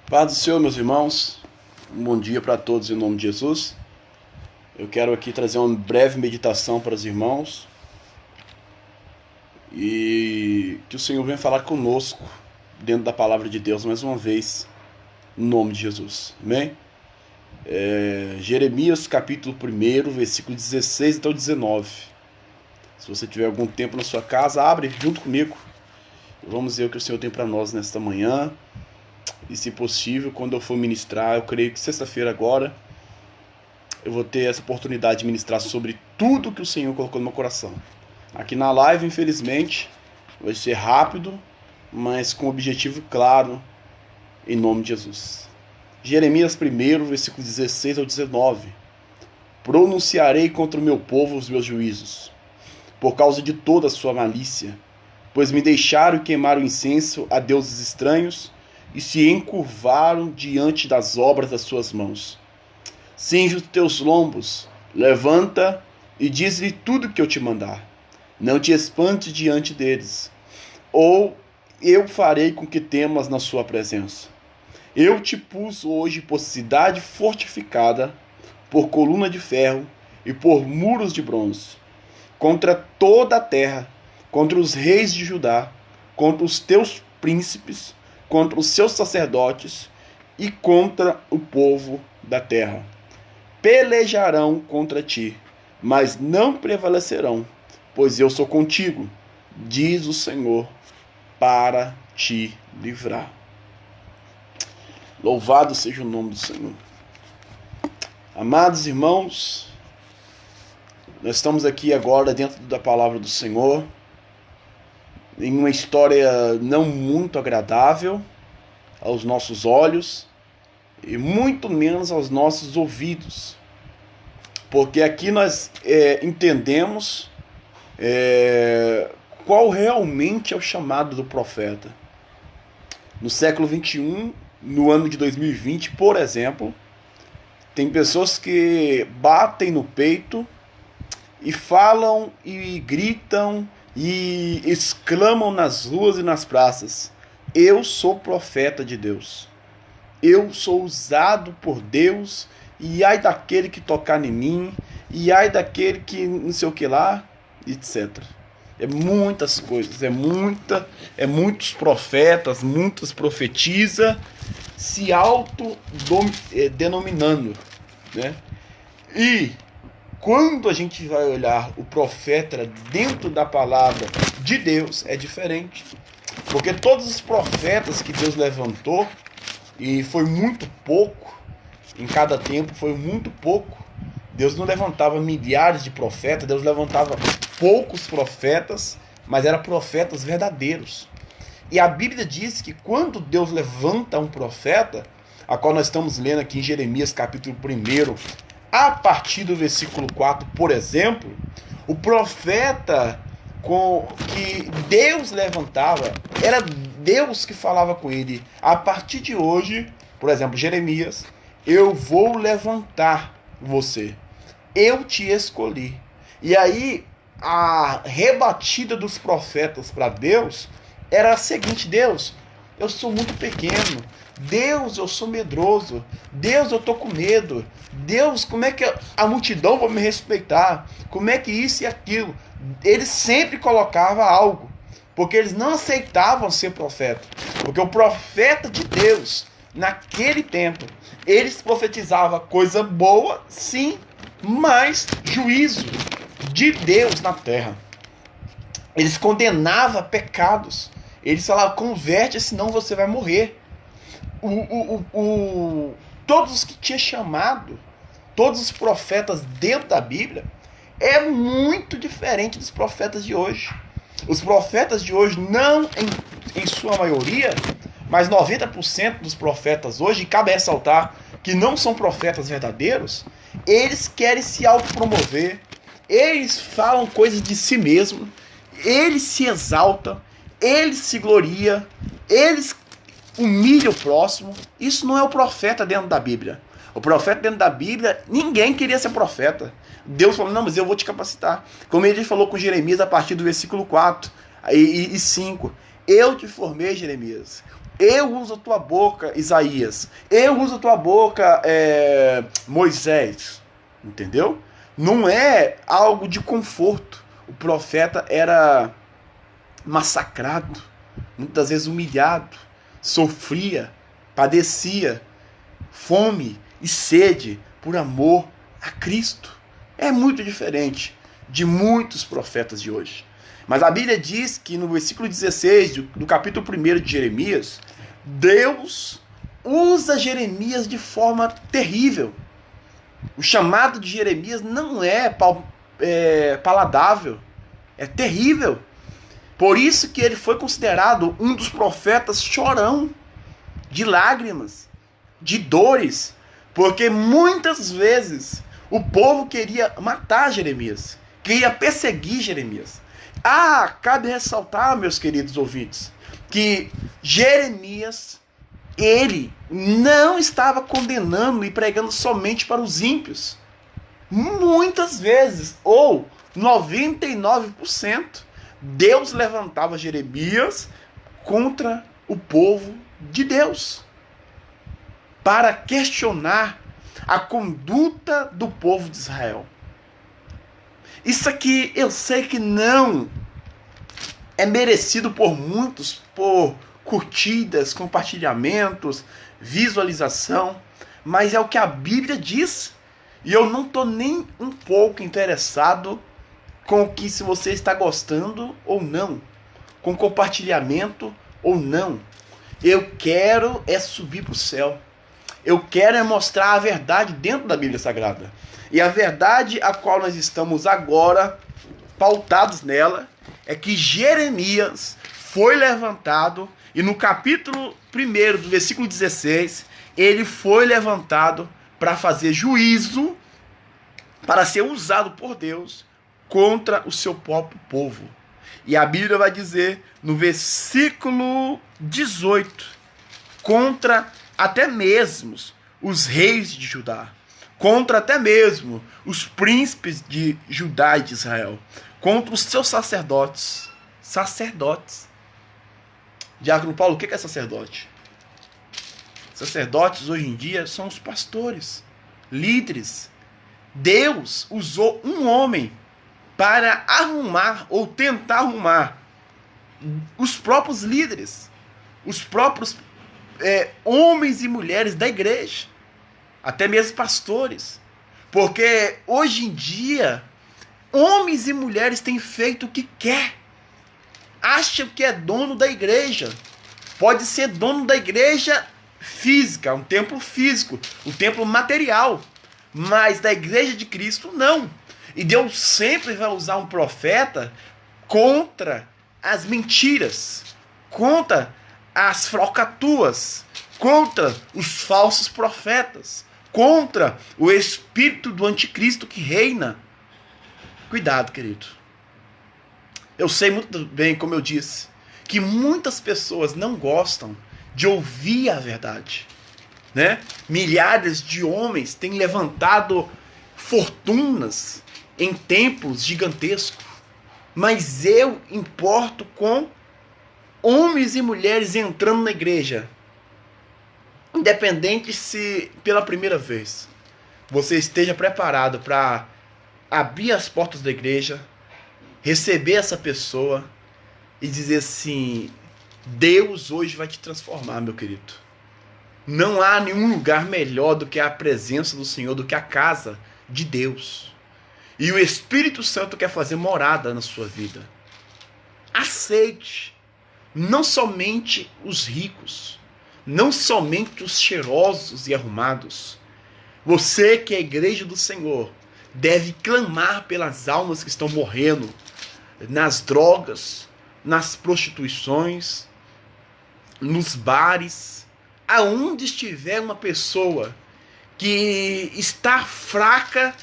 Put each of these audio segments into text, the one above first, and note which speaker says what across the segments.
Speaker 1: Paz do Senhor, meus irmãos. Um bom dia para todos em nome de Jesus. Eu quero aqui trazer uma breve meditação para os irmãos e que o Senhor venha falar conosco dentro da palavra de Deus mais uma vez, em nome de Jesus. Amém? Jeremias capítulo 1, versículo 16 até o 19. Se você tiver algum tempo na sua casa, abre junto comigo. Vamos ver o que o Senhor tem para nós nesta manhã. E se possível, quando eu for ministrar, eu creio que sexta-feira agora, eu vou ter essa oportunidade de ministrar sobre tudo que o Senhor colocou no meu coração. Aqui na live, infelizmente, vai ser rápido, mas com objetivo claro, em nome de Jesus. Jeremias 1, versículo 16 ao 19. Pronunciarei contra o meu povo os meus juízos, por causa de toda a sua malícia, pois me deixaram queimar o incenso a deuses estranhos, e se encurvaram diante das obras das suas mãos. Cinge os teus lombos, levanta e diz-lhe tudo o que eu te mandar. Não te espantes diante deles, ou eu farei com que temas na sua presença. Eu te pus hoje por cidade fortificada, por coluna de ferro e por muros de bronze, contra toda a terra, contra os reis de Judá, contra os teus príncipes, contra os seus sacerdotes e contra o povo da terra. Pelejarão contra ti, mas não prevalecerão, pois eu sou contigo, diz o Senhor, para te livrar. Louvado seja o nome do Senhor. Amados irmãos, nós estamos aqui agora dentro da palavra do Senhor, em uma história não muito agradável aos nossos olhos e muito menos aos nossos ouvidos, porque aqui nós entendemos qual realmente é o chamado do profeta. No século 21, no ano de 2020, por exemplo, tem pessoas que batem no peito e falam e gritam e exclamam nas ruas e nas praças: eu sou profeta de Deus, eu sou usado por Deus, e ai daquele que tocar em mim, e ai daquele que não sei o que lá, etc. É muitas coisas, é muitos profetas, muitas profetizas se autodenominando, né? E quando a gente vai olhar o profeta dentro da palavra de Deus, é diferente. Porque todos os profetas que Deus levantou, e foi muito pouco, em cada tempo foi muito pouco. Deus não levantava milhares de profetas, Deus levantava poucos profetas, mas eram profetas verdadeiros. E a Bíblia diz que quando Deus levanta um profeta, a qual nós estamos lendo aqui em Jeremias capítulo 1, a partir do versículo 4, por exemplo, o profeta que Deus levantava, era Deus que falava com ele. A partir de hoje, por exemplo, Jeremias, eu vou levantar você, eu te escolhi. E aí a rebatida dos profetas para Deus era a seguinte: Deus, eu sou muito pequeno. Deus, eu sou medroso. Deus, eu tô com medo. Deus, como é que a multidão vai me respeitar? Como é que isso e aquilo? Eles sempre colocavam algo, porque eles não aceitavam ser profeta. Porque o profeta de Deus, naquele tempo, eles profetizavam coisa boa, sim, mas juízo de Deus na terra. Eles condenavam pecados. Eles falavam: converte, senão você vai morrer. Todos os que tinha chamado, todos os profetas dentro da Bíblia, é muito diferente dos profetas de hoje. Os profetas de hoje, não em sua maioria, mas 90% dos profetas hoje, e cabe ressaltar que não são profetas verdadeiros, eles querem se autopromover, eles falam coisas de si mesmos, eles se exaltam, eles se gloriam, eles humilha o próximo. Isso não é o profeta dentro da Bíblia. O profeta dentro da Bíblia, ninguém queria ser profeta. Deus falou: não, mas eu vou te capacitar. Como ele falou com Jeremias a partir do versículo 4 e 5. Eu te formei, Jeremias. Eu uso a tua boca, Isaías. Eu uso a tua boca, Moisés. Entendeu? Não é algo de conforto. O profeta era massacrado, muitas vezes humilhado, sofria, padecia fome e sede por amor a Cristo. É muito diferente de muitos profetas de hoje. Mas a Bíblia diz que no versículo 16 do capítulo 1 de Jeremias, Deus usa Jeremias de forma terrível. O chamado de Jeremias não é paladável, é terrível. Por isso que ele foi considerado um dos profetas chorão, de lágrimas, de dores, porque muitas vezes o povo queria matar Jeremias, queria perseguir Jeremias. Cabe ressaltar, meus queridos ouvintes, que Jeremias, ele não estava condenando e pregando somente para os ímpios. Muitas vezes, ou 99%, Deus levantava Jeremias contra o povo de Deus, para questionar a conduta do povo de Israel. Isso aqui eu sei que não é merecido por muitos, por curtidas, compartilhamentos, visualização, mas é o que a Bíblia diz. E eu não estou nem um pouco interessado com o que se você está gostando ou não, com compartilhamento ou não. Eu quero é subir para o céu. Eu quero é mostrar a verdade dentro da Bíblia Sagrada. E a verdade a qual nós estamos agora pautados nela é que Jeremias foi levantado, e no capítulo 1 do versículo 16, ele foi levantado para fazer juízo, para ser usado por Deus contra o seu próprio povo. E a Bíblia vai dizer no versículo 18, contra até mesmo os reis de Judá, contra até mesmo os príncipes de Judá e de Israel, contra os seus sacerdotes. Diácono Paulo, o que é sacerdote? Sacerdotes hoje em dia são os pastores, líderes. Deus usou um homem para arrumar ou tentar arrumar os próprios líderes, os próprios homens e mulheres da igreja, até mesmo pastores, porque hoje em dia homens e mulheres têm feito o que quer, acham que é dono da igreja, pode ser dono da igreja física, um templo físico, um templo material, mas da igreja de Cristo não. E Deus sempre vai usar um profeta contra as mentiras, contra as falcatruas, contra os falsos profetas, contra o espírito do anticristo que reina. Cuidado, querido. Eu sei muito bem, como eu disse, que muitas pessoas não gostam de ouvir a verdade, né? Milhares de homens têm levantado fortunas em templos gigantescos, mas eu importo com homens e mulheres entrando na igreja, independente se pela primeira vez você esteja preparado para abrir as portas da igreja, receber essa pessoa e dizer assim: Deus hoje vai te transformar, meu querido. Não há nenhum lugar melhor do que a presença do Senhor, do que a casa de Deus. E o Espírito Santo quer fazer morada na sua vida. Aceite. Não somente os ricos, não somente os cheirosos e arrumados. Você que é a igreja do Senhor deve clamar pelas almas que estão morrendo nas drogas, nas prostituições, nos bares, aonde estiver uma pessoa que está fraca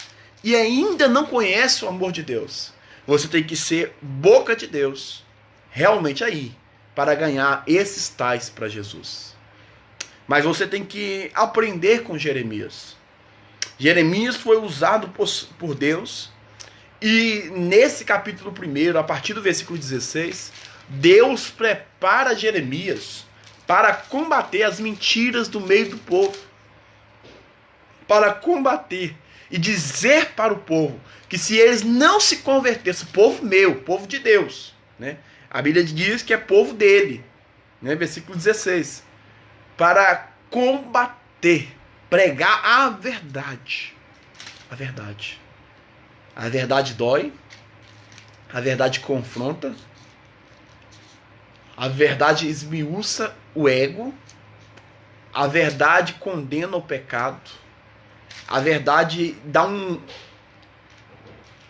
Speaker 1: e ainda não conhece o amor de Deus. Você tem que ser boca de Deus, realmente aí, para ganhar esses tais para Jesus. Mas você tem que aprender com Jeremias. Jeremias foi usado por Deus, e nesse capítulo 1, a partir do versículo 16, Deus prepara Jeremias para combater as mentiras do meio do povo, para combater e dizer para o povo que se eles não se convertessem, povo meu, povo de Deus, né? A Bíblia diz que é povo dele, né? Versículo 16, para combater, pregar a verdade. A verdade. A verdade dói, a verdade confronta, a verdade esmiuça o ego, a verdade condena o pecado, a verdade dá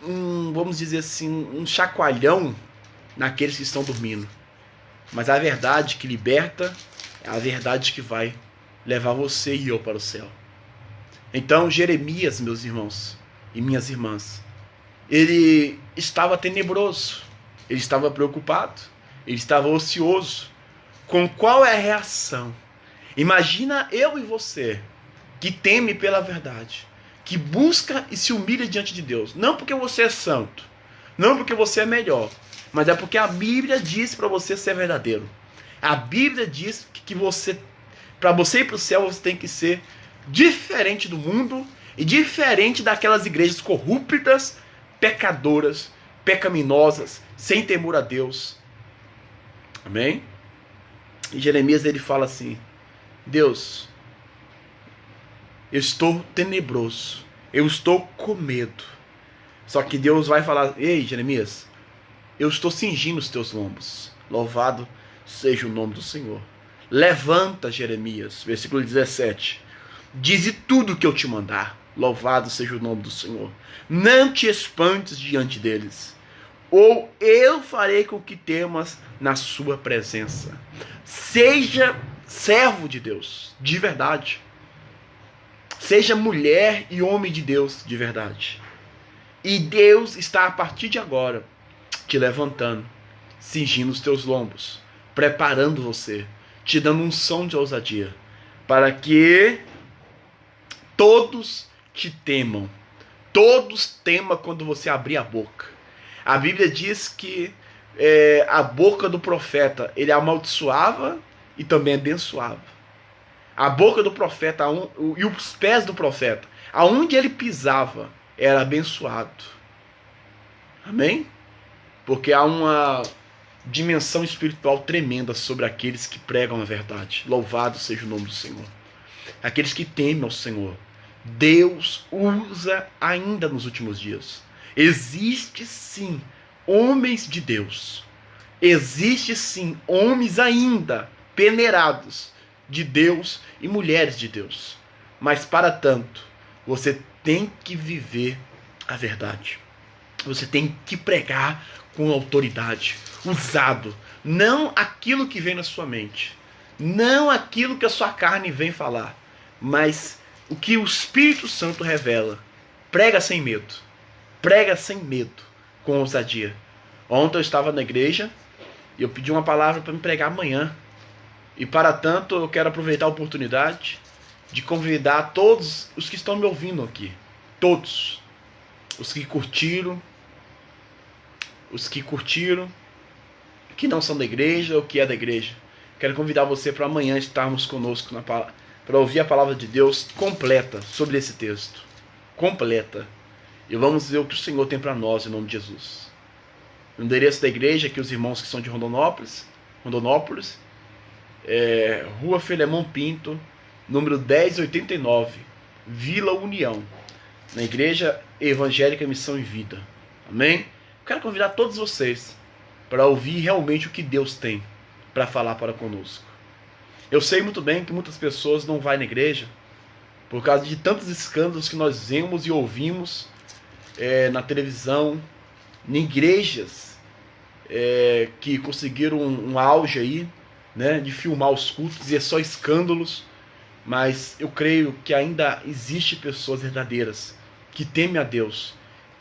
Speaker 1: vamos dizer assim, um chacoalhão naqueles que estão dormindo. Mas a verdade que liberta é a verdade que vai levar você e eu para o céu. Então Jeremias, meus irmãos e minhas irmãs, ele estava tenebroso, ele estava preocupado, ele estava ocioso. Com qual é a reação? Imagina eu e você, que teme pela verdade, que busca e se humilha diante de Deus. Não porque você é santo, não porque você é melhor, mas é porque a Bíblia diz para você ser verdadeiro. A Bíblia diz que você, para você ir para o céu, você tem que ser diferente do mundo e diferente daquelas igrejas corruptas, pecadoras, pecaminosas, sem temor a Deus. Amém? E Jeremias, ele fala assim: Deus, eu estou tenebroso, eu estou com medo. Só que Deus vai falar: ei, Jeremias, eu estou cingindo os teus lombos. Louvado seja o nome do Senhor. Levanta, Jeremias, versículo 17. Dize tudo o que eu te mandar. Louvado seja o nome do Senhor. Não te espantes diante deles, ou eu farei com que temas na sua presença. Seja servo de Deus, de verdade. Seja mulher e homem de Deus, de verdade. E Deus está, a partir de agora, te levantando, cingindo os teus lombos, preparando você, te dando um som de ousadia, para que todos te temam. Todos temam quando você abrir a boca. A Bíblia diz que a boca do profeta, ele amaldiçoava e também abençoava. A boca do profeta e os pés do profeta, aonde ele pisava, era abençoado. Amém? Porque há uma dimensão espiritual tremenda sobre aqueles que pregam a verdade. Louvado seja o nome do Senhor. Aqueles que temem ao Senhor. Deus usa ainda nos últimos dias. Existe sim homens de Deus. Existe sim homens ainda peneirados de Deus e mulheres de Deus. Mas para tanto, você tem que viver a verdade. Você tem que pregar com autoridade, usado, não aquilo que vem na sua mente, não aquilo que a sua carne vem falar, mas o que o Espírito Santo revela. Prega sem medo, com ousadia. Ontem eu estava na igreja e eu pedi uma palavra para me pregar amanhã. E para tanto eu quero aproveitar a oportunidade de convidar todos os que estão me ouvindo aqui. Todos. Os que curtiram, que não são da igreja ou que é da igreja. Quero convidar você para amanhã estarmos conosco para ouvir a palavra de Deus completa sobre esse texto. Completa. E vamos ver o que o Senhor tem para nós em nome de Jesus. O endereço da igreja, que os irmãos que são de Rondonópolis, Rua Filemon Pinto, número 1089, Vila União, na Igreja Evangélica Missão e Vida. Amém? Quero convidar todos vocês para ouvir realmente o que Deus tem para falar para conosco. Eu sei muito bem que muitas pessoas não vão na igreja por causa de tantos escândalos que nós vemos e ouvimos na televisão, em igrejas que conseguiram um auge aí, né, de filmar os cultos e é só escândalos. Mas eu creio que ainda existe pessoas verdadeiras que temem a Deus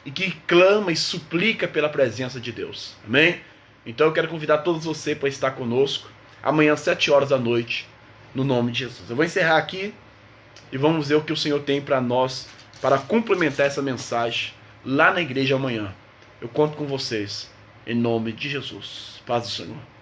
Speaker 1: e que clama e suplica pela presença de Deus. Amém? Então eu quero convidar todos vocês para estar conosco amanhã às 7 horas da noite, no nome de Jesus. Eu vou encerrar aqui e vamos ver o que o Senhor tem para nós, para complementar essa mensagem lá na igreja amanhã. Eu conto com vocês, em nome de Jesus. Paz do Senhor.